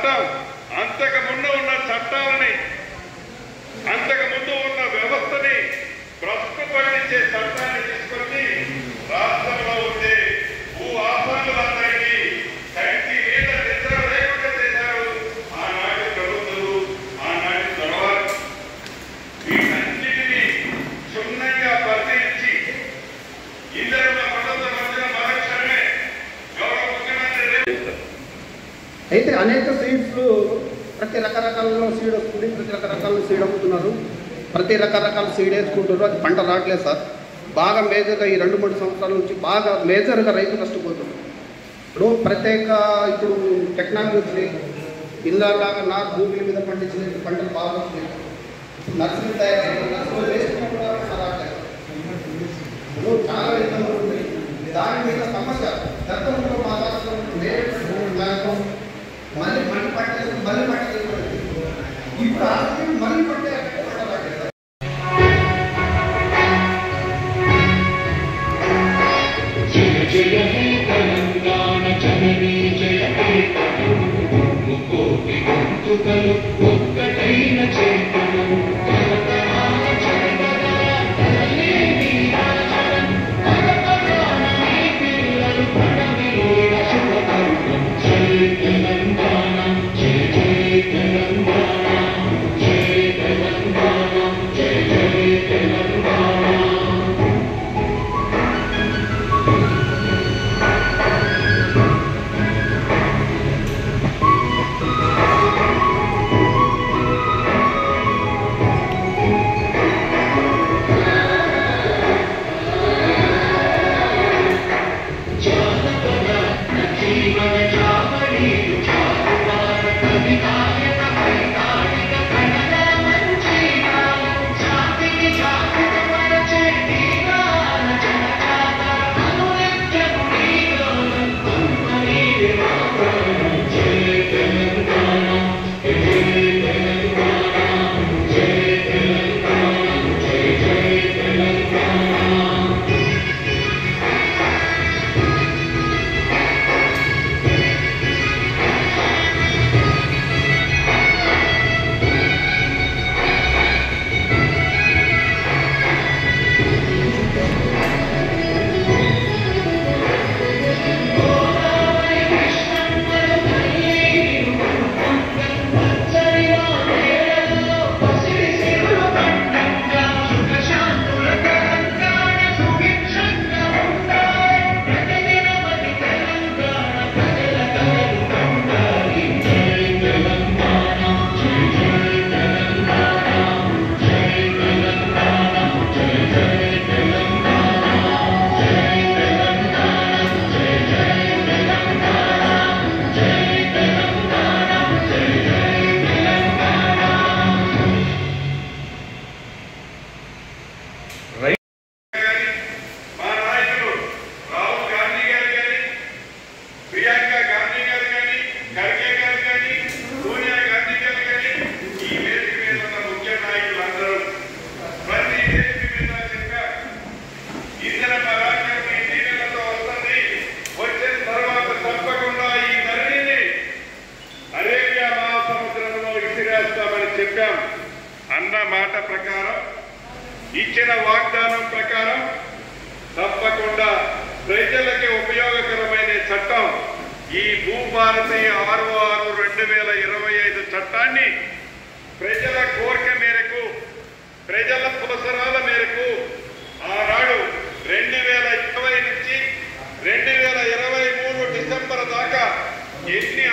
చట్టం అంతకు ముందు ఉన్న చట్టాలని, అంతకు ముందు ఉన్న వ్యవస్థని భ్రష్టు పట్టించే చట్టాన్ని తీసుకొచ్చి రాష్ట్రంలో ఉండే భూ ఆసాములందరికీ కంటి మీద నిద్ర లేకుండా చేశారు ఆనాటి ప్రభుత్వాలు, ఆనాటి తర్వాత. వీటన్నిటినీ క్షుణ్ణంగా పరిశీలించి ఇద్దరు ప్రభుత్వం వచ్చిన మరక్షణమే గౌరవ ముఖ్యమంత్రి అయితే అనేక సీడ్స్ ప్రతి రకరకాల సీడ్ వస్తుంది, ప్రతి రకరకాల సీడ్ అమ్ముతున్నారు, ప్రతి రకరకాల సీడ్ వేసుకుంటున్నారు. అది పంట రావట్లేదు సార్. బాగా మేజర్గా ఈ 2-3 సంవత్సరాల నుంచి బాగా మేజర్గా రైతు నష్టపోతున్నారు. ఇప్పుడు టెక్నాలజీ ఇళ్ళలాగా నాకు భూముల మీద పండించిన పంటలు బాగా వస్తున్నాయి. నర్సరీ తయారు నర్సరీ వేసుకున్నా కూడా రావట్లేదు. చాలా ఇబ్బందులు ఉన్నాయి. దాని మీద సమస్య గతంలో మా రాష్ట్రంలో మళ్ళీ పట్టేసి మళ్ళీ పట్టేసి ఇప్పుడు ఆస్తి మళ్ళీ పట్టే జయ హే తెలంగాణ జననీ జయ హే ముకోటి గొంతుకలు ఒక్కటైన చేతనం తరతరాల జనగణన తరలే నీరాజనం తరతరాల నీ పిల్లలు పడవిలోన శుభకర్మం జయ తెలంగాణ జయ జయ తెలంగాణ జయ తెలంగాణ జయ జయ తెలంగాణ. అన్న మాట ప్రకారం, ఇచ్చిన వాగ్దానం ప్రకారం తప్పకుండా ప్రజలకి ఉపయోగకరమైన చట్టం ఈ భూభారతి 66/2025 చట్టాన్ని ప్రజల కోరిక మేరకు, ప్రజల అవసరాల మేరకు ఆనాడు 2020 నుంచి 2023 డిసెంబర్ దాకా ఎన్ని